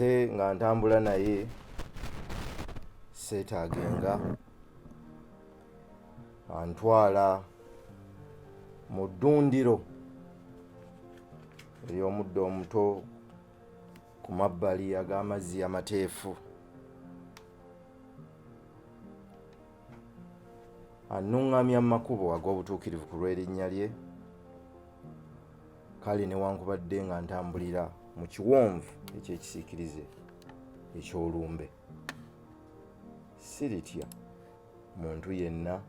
nze nga ntambula naye seetaagenga antwala mu ddundiro ery'omuddo omuto ku mabbali ag'amazzi amateefu. Annuŋŋamya mu makubo ag'obutuukirivu ku lw'erinnya lye. Kale newankubadde nga ntambulira mu kiwonvu eky'ekisiikirize eky'olumbe, siritya muntu yenna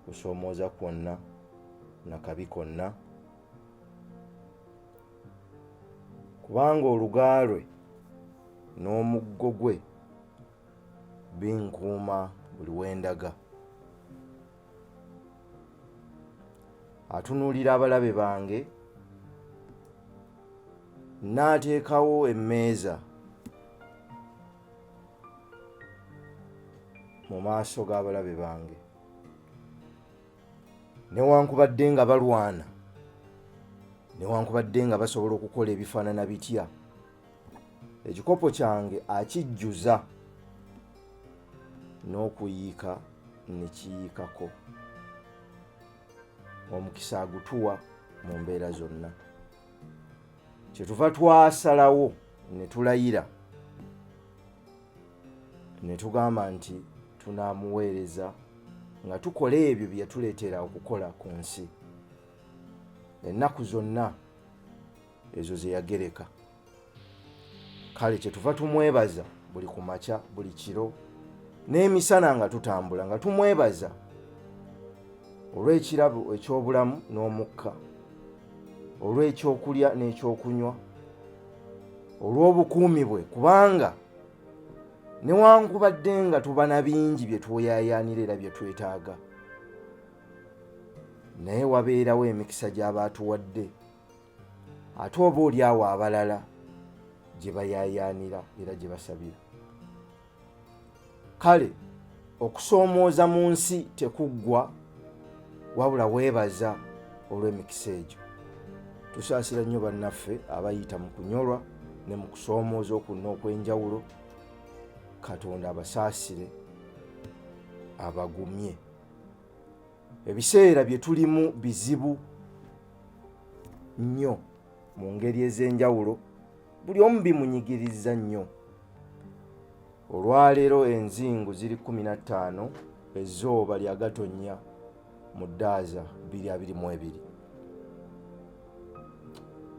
kusoomooza kwonna na kabi konna, kubanga oluga lwe n'omuggo gwe binkuuma buli wendaga. Atunuulira abalabe bange, n'ateekawo emmeeza mu maaso g'abalabe bange, newankubadde nga balwana, newankubadde nga basobola okukola ebifaanana bitya, ekikopo kyange akijjuza n'okuyiika ne kiyiikako. Omukisa agutuwa mu mbeera zonna. Kyetuva twasalawo ne tulayira ne tugamba nti tunaamuweereza nga tukola ebyo bye yatuleetera okukola ku nsi ennaku zonna ezo ze yagereka. Kale kyetuva tumwebaza buli ku makya, buli kiro n'emisana nga tutambula nga tumwebaza olw'ekirabo eky'obulamu n'omukka, olw'ekyokulya n'ekyokunywa, olw'obukuumi bwe, kubanga newankubadde nga tuba na bingi bye tweyaayaanira era bye twetaaga, naye wabeerawo emikisa gy'aba atuwadde ate oba oli awo abalala gye bayaayaanira era gye basabira. Kale okusoomooza mu nsi tekuggwa, wabula weebaza olw'emikisa egyo. Tusaasira nnyo bannaffe abayita mu kunyolwa ne mu kusoomooza okuno okw'enjawulo. Katonda abasaasire, abagumye. Ebiseera bye tulimu bizibu nnyo mu ngeri ez'enjawulo, buli omu bimunyigiriza nnyo. Olwaleero enzingu ziri 15 ezzooba lya Gatonnya mu ddaaza 2022.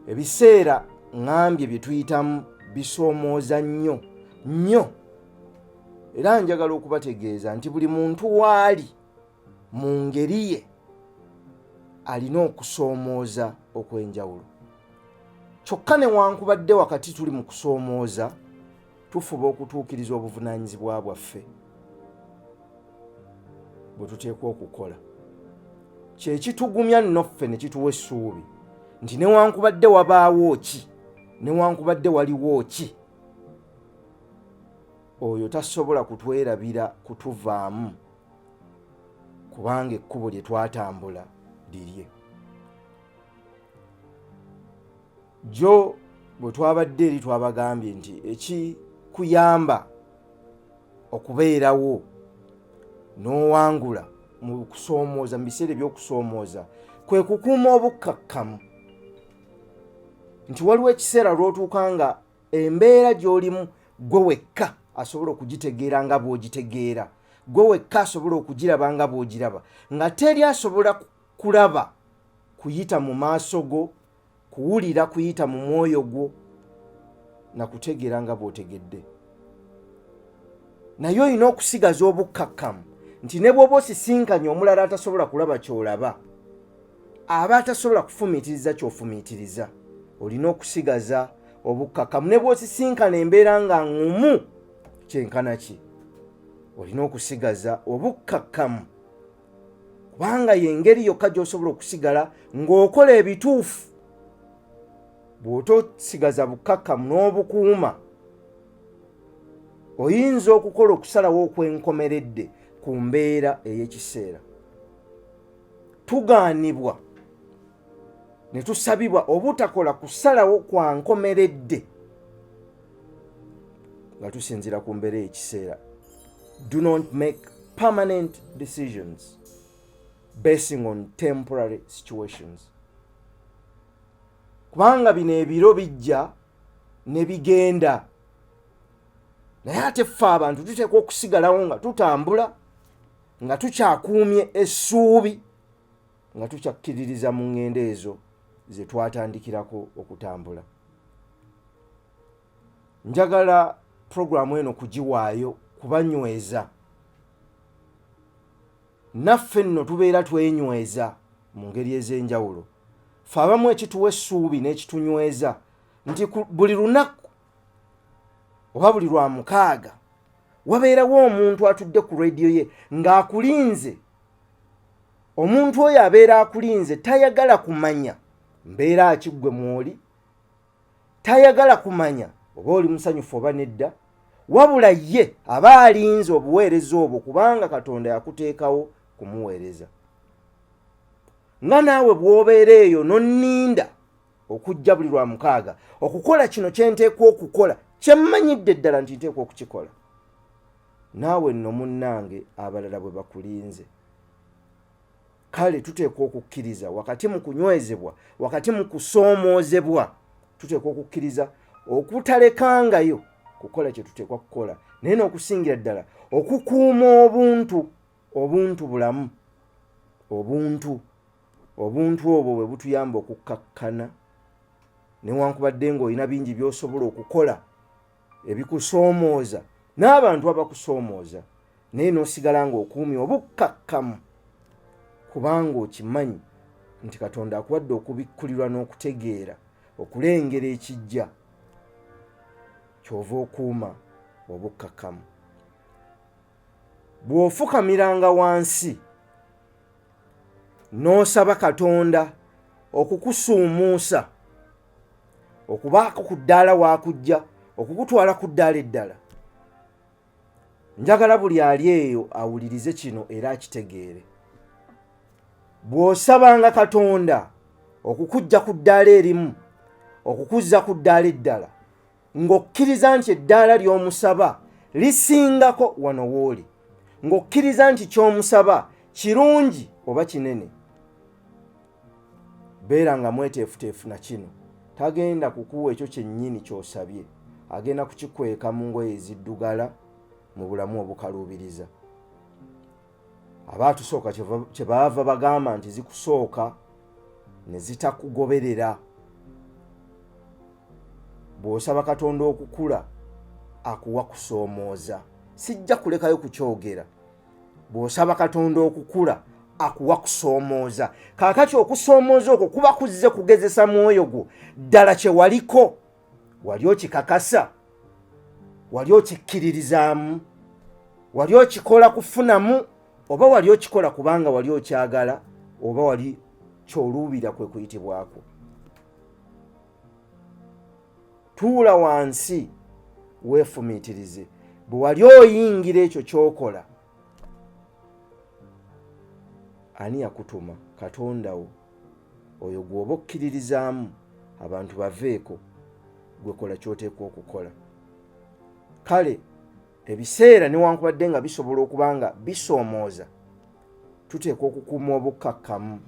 Ebiseera ngambye bye tuyitamu bisoomooza nnyo nnyo, era njagala okubategeeza nti buli muntu waali mu ngeri ye alina okusoomooza okw'enjawulo. Kyokka newankubadde wakati tuli mu kusoomooza, tufuba okutuukiriza obuvunaanyizibwa bwaffe bwe tuteekwa okukola. Kye kitugumya nno ffe ne kituwa essuubi nti newankubadde wabaawo ki, newankubadde waliwo ki, oyo tasobola kutwerabira kutuvaamu, kubanga ekkubo lye twatambula lirye. Jo bwe twabadde eri twabagambye nti ekikuyamba okubeerawo n'owangula mu kusoomooza, mu biseera eby'okusoomooza, kwe kukuuma obukkakkamu. Nti waliwo ekiseera lw'otuuka nga embeera gy'olimu gwe wekka asobola okugitegeera nga bw'ogitegeera, gwe wekka asobola okugiraba nga bw'ogiraba, nga teri asobola kulaba kuyita mu maaso go, kuwulira kuyita mu mwoyo gwo, na kutegeera nga bw'otegedde. Naye olina okusigaza obukkakkamu nti ne bw'oba osisinkanye omulala atasobola kulaba ky'olaba, aba atasobola kufumiitiriza ky'ofumiitiriza, olina okusigaza obukkakkamu. Ne bw'osisinkana embeera nga ngumu kyenkana ki, olina okusigaza obukkakkamu, kubanga y'engeri yokka gy'osobola okusigala ng'okola ebituufu. Bw'otosigaza bukkakkamu n'obukuuma, oyinza okukola okusalawo okw'enkomeredde ku mbeera ey'ekiseera. Tugaanibwa ne tusabibwa obutakola kusalawo kwa nkomeredde nga tusinzira ku mbeera ekiseera. Do not make permanent decisions basing on temporary situations. Kubanga bino ebiro bijja ne bigenda. Naye ate ffe abantu tuteekwa okusigalawo nga tutambula, nga tukyakuumye essuubi, nga tukyakkiririza mu ngendo ezo ze twatandikirako okutambula. Njagala programu eno kugiwaayo kubanyweza. Naffe nno tubeera twenyweza mu ngeri ez'enjawulo. Ffe abamu ekituwa essuubi n'ekitunyweza nti buli lunaku oba buli lwa mukaaga wabeerawo omuntu atudde ku rediyo ye ng'akulinze. Omuntu oyo abeera akulinze tayagala kumanya mbeera ki ggwe mw'oli, tayagala kumanya oba oli musanyufu oba nedda, wabula ye aba alinze obuweereza obwo kubanga Katonda yakuteekawo kumuweereza. Nga naawe bw'obeera eyo n'onninda okujja buli lwa mukaaga okukola kino kye nteekwa okukola, kye mmanyidde ddala nti nteekwa okukikola, naawe nno munnange abalala bwe bakulinze. Kale tuteekwa okukkiriza wakati mu kunywezebwa, wakati mu kusoomoozebwa, tuteekwa okukkiriza okutalekangayo kukola kye tuteekwa kukola, naye n'okusingira ddala okukuuma obuntu bulamu. Obuntu obwo bwe butuyamba okukkakkana, newankubadde ng'olina bingi by'osobola okukola ebikusoomooza n'abantu abakusoomooza, naye n'osigala ng'okuumye obukkakkamu kubanga okimanyi nti Katonda akuwadde okubikkulirwa n'okutegeera, okulengera ekijja. Kyova okuuma obukkakkamu. Bw'ofukamiranga wansi n'osaba Katonda okukusuumuusa, okubaako ku ddaala waakujja, okukutwala ku ddaala eddala, njagala buli ali eyo awulirize kino era akitegeere. Bw'osabanga Katonda okukujja ku ddaala erimu, okukuzza ku ddaala eddala, ng'okkiriza nti eddaala ly'omusaba lisingako wano w'oli, ng'okkiriza nti ky'omusaba kirungi oba kinene, beera nga mweteefuteefu na kino. Tagenda kukuwa ekyo kyennyini ky'osabye, agenda kukikweka mu ngoye eziddugala mu bulamu obukaluubiriza. Abaatusooka kye baava bagamba nti zikusooka ne zitakugoberera. Bw'osaba Katonda okukula akuwa kusoomooza, sijja kulekayo kukyogera. Bw'osaba Katonda okukula akuwa kusoomooza. Kaakati okusoomooza okwo kuba kuzze kugezesa mwoyo gwo ddala kye waliko, wali okikakasa, wali okikkiririzaamu, wali okikola kufunamu, oba wali okikola kubanga wali okyagala, oba wali kyoluubira kwe kuyitibwako. Tuula wansi weefumiitirize. Bwe wali oyingira ekyo ky'okola, ani yakutuma? Katonda wo. Oyo gw'oba okkiririzaamu abantu baveeko, gwe kola ky'oteekwa okukola. Kale ebiseera newankubadde nga bisobola okuba nga bisoomooza, tuteekwa okukuuma obukkakkamu.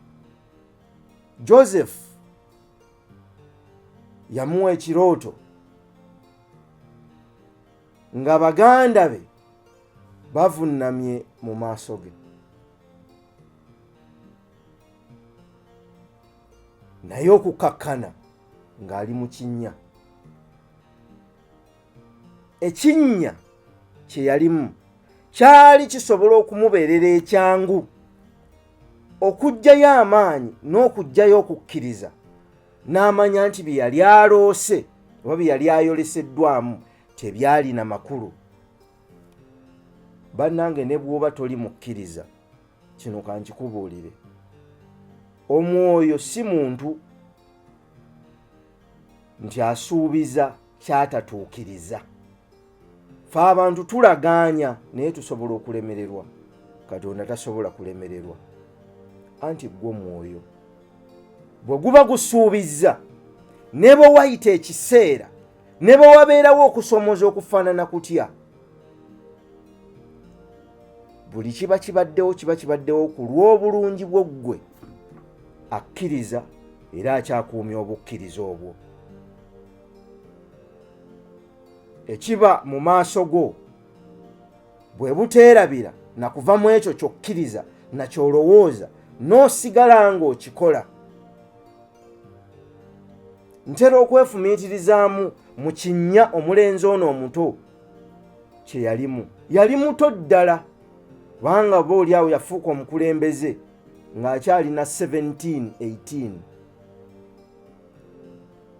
Joseph yamuwa ekirooto nga baganda be bavunnamye mu maaso ge, naye okukkakkana ng'ali mu kinnya. Ekinnya kye yalimu kyali kisobola okumubeerera ekyangu okuggyayo amaanyi n'okuggyayo okukkiriza, n'amanya nti bye yali aloose oba bye yali ayoleseddwamu tebyalina makulu. Bannange, ne bw'oba toli mukkiriza, kino kankikubuulire, omwoyo si muntu nti asuubiza kyatatuukiriza. Ffe abantu tulagaanya naye tusobola okulemererwa. Katonda tasobola kulemererwa. Anti gwo mwoyo bwe guba gusuubizza, ne bwe wayita ekiseera ne bwe wabeerawo okusomooza okufaanana kutya. Buli kiba kibaddewo ku lw'obulungi bw'oggwe akkiriza era akyakuumya obukkiriza obwo. Ekiba mu maaso go bwe buteerabira na kuva mu ekyo ky'okkiriza na ky'olowooza n'osigala ng'okikola. Ntera okwefumiitirizaamu mu kinnya omulenzi ono omuto kye yalimu. Yali muto ddala kubanga boolyawo yafuuka omukulembeze ng'akyalina 17-18.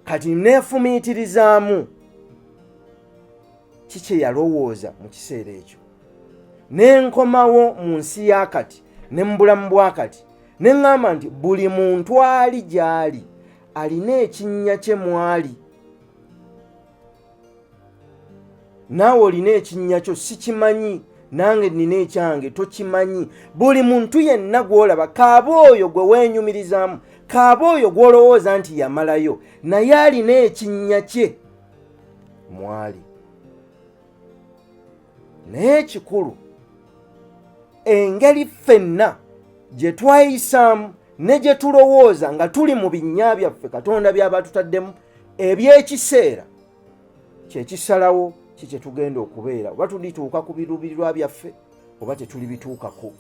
Kati neefumiitirizaamu kikye yalowooza mu kiseera ekyo. Nenkomawo mu nsi yakati ne mu bulamu bwakati ne ŋŋamba nti buli muntu ali gy'ali alina ekinnya kye mwali. Naawe olina ekinnya kyo sikimanyi, nange nina ekyange tokimanyi. Buli muntu yenna gw'olaba kaaba oyo gwe weenyumirizaamu, kaaba oyo gw'olowooza nti yamalayo, naye alina ekinnya kye mwali. Naye ekikulu engeri ffenna gye twayisaamu ne gye tulowooza nga tuli mu binnya byaffe Katonda by'aba tutaddemu eby'ekiseera kye kisalawo kye tugenda okubeera, oba tulituuka ku biruubirirwa byaffe oba tetulibituukako.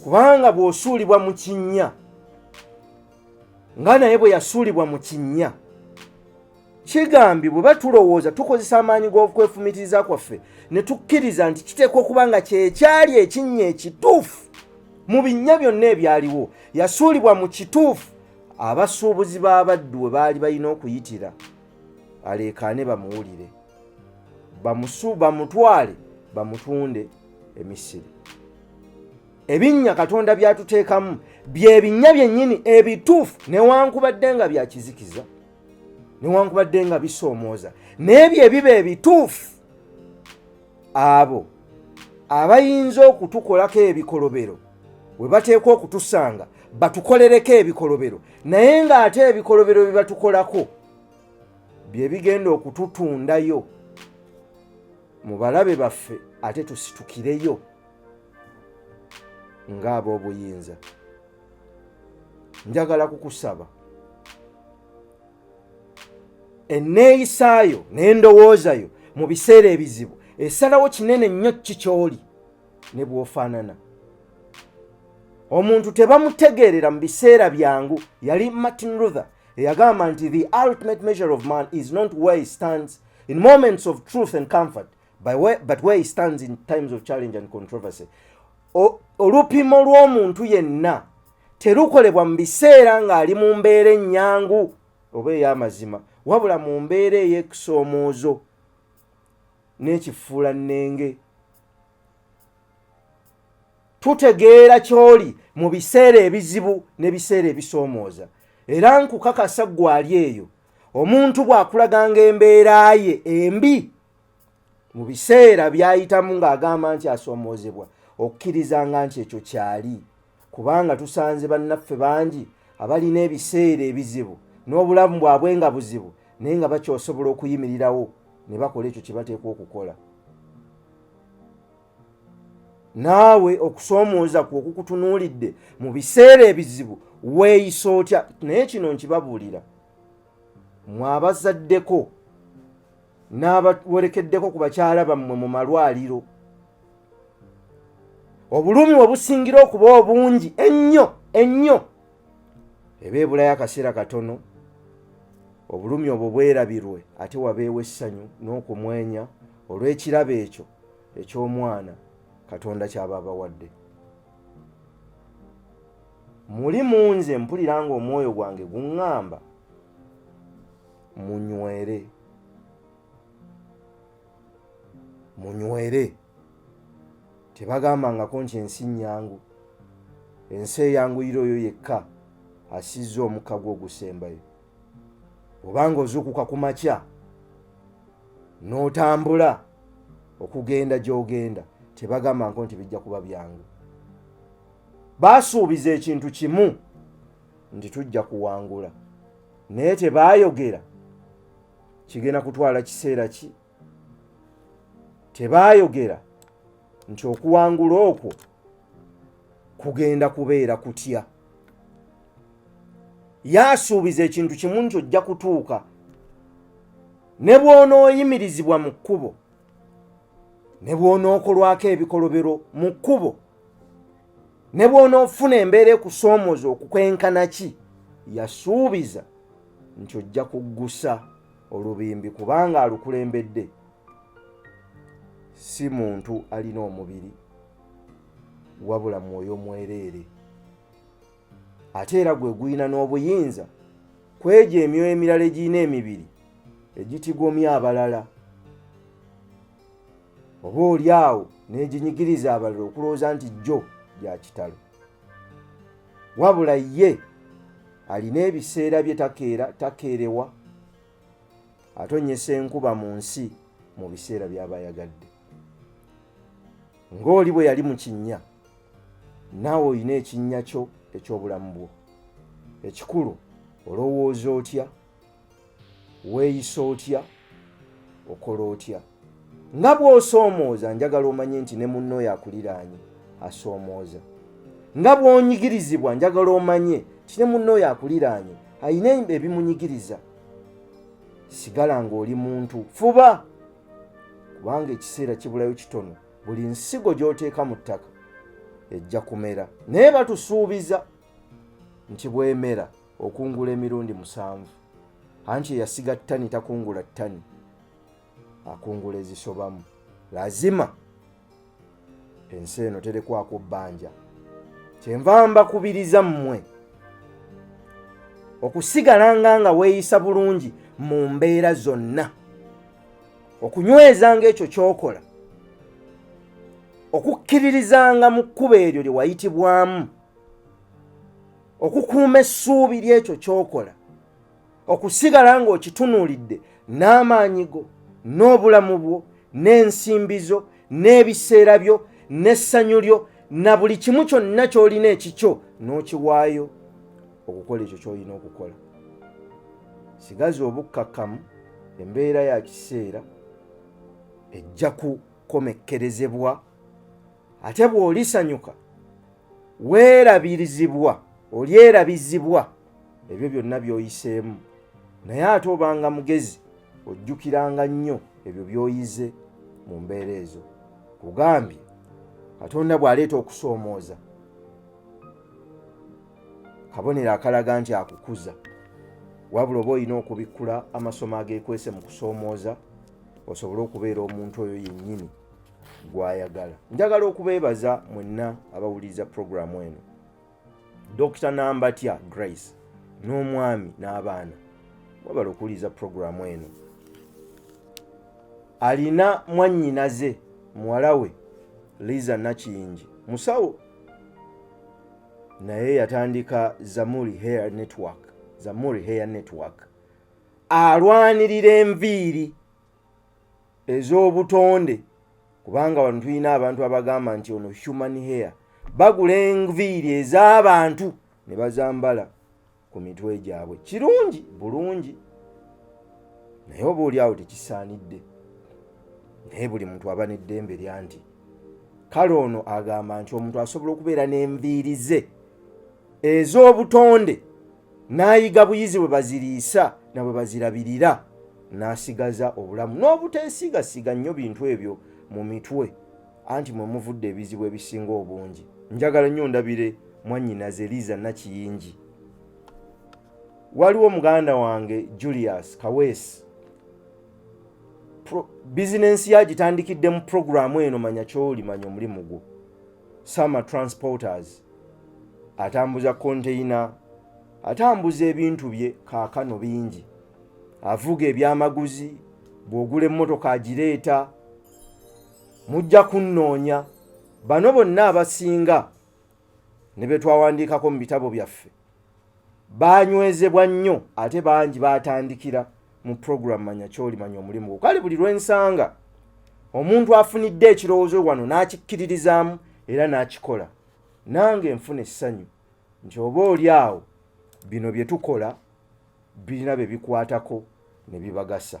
Kubanga bw'osuulibwa mu kinnya nga naye bwe yasuulibwa mu kinnya, kigambye bwe batulowooza tukozesa amaanyi g'okwefumiitiriza kwaffe ne tukkiriza nti kiteekwa okuba nga kyekyali ekinnya ekituufu mu binnya byonna ebyaliwo. Yasuulibwa mu kituufu abasuubuzi b'abaddu we baali balina okuyitira aleekaane bamuwulire, bamutwale bamutunde e Misiri. Ebinnya Katonda by'atuteekamu bye binnya byennyini ebituufu, newankubadde nga bya kizikiza, newankubadde nga bisoomooza, naye bye biba ebituufu. Abo abayinza okutukolako ebikolobero we bateekwa okutusanga batukolereko ebikolobero, naye ng'ate ebikolobero bye batukolako bye bigenda okututundayo mu balabe baffe ate tusitukireyo ng'ab'obuyinza. Njagala kukusaba enneeyisaayo n'endowoozayo mu biseera ebizibu esalawo kinene nnyo kikyoli ne bw'ofaanana. Omuntu tebamutegeerera mu biseera byangu. Yali Martin Luther eyagamba nti the ultimate measure of man is not where he stands in moments of truth and comfort, but where he stands in times of challenge and controversy. Olupimo lw'omuntu yenna terukolebwa mu biseera ng'ali mu mbeera ennyangu oba ey'amazima, wabula mu mbeera ey'ekisoomoozo n'ekifuulannenge. Tutegeera ky'oli mu biseera ebizibu n'ebiseera ebisoomooza, era nkukakasa ggwe ali eyo, omuntu bw'akulaganga embeera ye embi mu biseera by'ayitamu ng'agamba nti asoomoozebwa, okkirizanga nti ekyo kyali, kubanga tusanze bannaffe bangi abalina ebiseera ebizibu n'obulamu bwabwe nga buzibu, naye nga bakyosobola okuyimirirawo ne bakola ekyo kye bateekwa okukola. Naawe okusoomooza kwe okukutunuulidde mu biseera ebizibu weeyisa otya? Naye kino nkibabuulira mmwe abazaddeko n'abawerekeddeko ku bakyala bammwe mu malwaliro. Obulumi bwe busingira okuba obungi ennyo ebeebulayo akaseera katono, obulumi obwo bwerabirwe ate wabeewo essanyu n'okumwenya olw'ekirabo ekyo eky'omwana Katonda ky'aba abawadde. Muli munze mpulira ng'omwoyo gwange guŋŋamba munywere. Tebagambangako nti ensi nnyangu, ensi eyanguyira oyo yekka asizza omukka gwe ogusembayo. Obanga ozuukuka ku makya n'otambula okugenda gy'ogenda, tebagambangako nti bijja kuba byangu. Baasuubiza ekintu kimu nti tujja kuwangula, naye tebaayogera kigenda kutwala kiseera ki? Tebaayogera nti okuwangula okwo kugenda kubeera kutya. Yaasuubiza ekintu kimu nti ojja kutuuka ne bw'onooyimirizibwa mu kkubo, ne bw'onookolwako ebikolobero mu kkubo, ne bw'onoofuna embeera ekusoomoza okukwenkana ki, yasuubiza nti ojja kuggusa olubimbi kubanga alukulembedde si muntu alina omubiri wabula mwoyo mwereere. Ate era gwe guyina n'obuyinza kwegya emyoyo emirala egiyina emibiri egitigomya abalala, oba oli awo n'eginyigiriza abalala okulowooza nti jjo gya kitalo. Wabula ye alina ebiseera bye takeerewa, atonnyesa enkuba mu nsi mu biseera by'aba ayagadde. Ng'oli bwe yali mu kinnya, naawe olina ekinnya kyo eky'obulamu bwo. Ekikulu, olowooza otya, weeyisa otya, okola otya. Nga bw'osoomooza njagala omanye nti ne munno oyo akuliraanye asoomooza. Nga bw'onyigirizibwa njagala omanye nti ne munno oyo akuliraanye alina ebimunyigiriza. Sigala ng'oli muntu, fuba! Kubanga ekiseera kibulayo kitono, buli nsigo gy'oteeka mu ttaka ejja kumera. Naye batusuubiza nti bw'emera okungula emirundi 7. Anti eyasiga ttani takungula ttani, akungula ezisobamu. Lazima ensi eno terekwako bbanja. Kyenva mbakubiriza mmwe okusigalanga nga weeyisa bulungi mu mbeera zonna, okunywezanga ekyo ky'okola, okukkiririzanga mu kkubo eryo lye wayitibwamu, okukuuma essuubi ly'ekyo ky'okola, okusigala ng'okitunuulidde n'amaanyi go n'obulamu bwo n'ensimbi zo n'ebiseera byo n'essanyu lyo na buli kimu kyonna ky'olina ekikyo n'okiwaayo okukola ekyo ky'olina okukola. Sigazi obukkakkamu, embeera ya kiseera ejja kukomekkerezebwa. Ate bw'olisanyuka weerabirizibwa, olyerabizibwa ebyo byonna by'oyiseemu. Naye ate obanga mugezi ojjukiranga nnyo ebyo by'oyize mu mbeera ezo. Kugambye Katonda bw'aleeta okusoomooza, kabonero akalaga nti akukuza. Wabula oba olina okubikkula amasomo ageekwese mu kusoomooza osobole okubeera omuntu oyo yennyini gw'ayagala. Njagala okubeebaza mwenna abawuliriza puroguramu eno, Dr. Nambatya Grace n'omwami n'abaana wabala okuwuliriza puroguramu eno. Alina mwannyinaze muwala we Liza Nakiyingi, musawo, naye yatandika Zamuri Hair Network. Alwanirira enviiri ez'obutonde, kubanga wano tulina abantu abagamba nti ono human hair. Bagula enviiri ez'abantu ne bazambala ku mitwe gyabwe. Kirungi, bulungi, naye oba oli awo tekisaanidde. Naye buli muntu aba n'eddembe lya nti kale ono agamba nti omuntu asobola okubeera n'enviiri ze ez'obutonde n'ayiga buyizi bwe baziriisa na bwe bazirabirira n'asigaza obulamu n'obuteesigasiga nnyo bintu ebyo mu mitwe, anti mwe muvudde ebizibu ebisinga obungi. Njagala nnyo ndabire mwannyinaze Liza Nakiyingi. Waliwo muganda wange Julius Kaweesi, bizinensi yagitandikidde mu puroguramu eno, manya ky'oli, manya omulimu gwo. Summer Transporters, atambuza konteyina, atambuza ebintu bye kaakano bingi, avuga ebyamaguzi. Bw'ogula emmotoka agireeta, mujja kunnoonya. Bano bonna abasinga ne be twawandiikako mu bitabo byaffe baanywezebwa nnyo, ate bangi baatandikira mu puroguramu manya ky'oli, manya omulimu gwo. Kale buli lwensanga omuntu afunidde ekirowoozo wano n'akikkiririzaamu era n'akikola, nange nfuna essanyu nti oba oli awo bino bye tukola birina bye bikwatako ne bibagasa.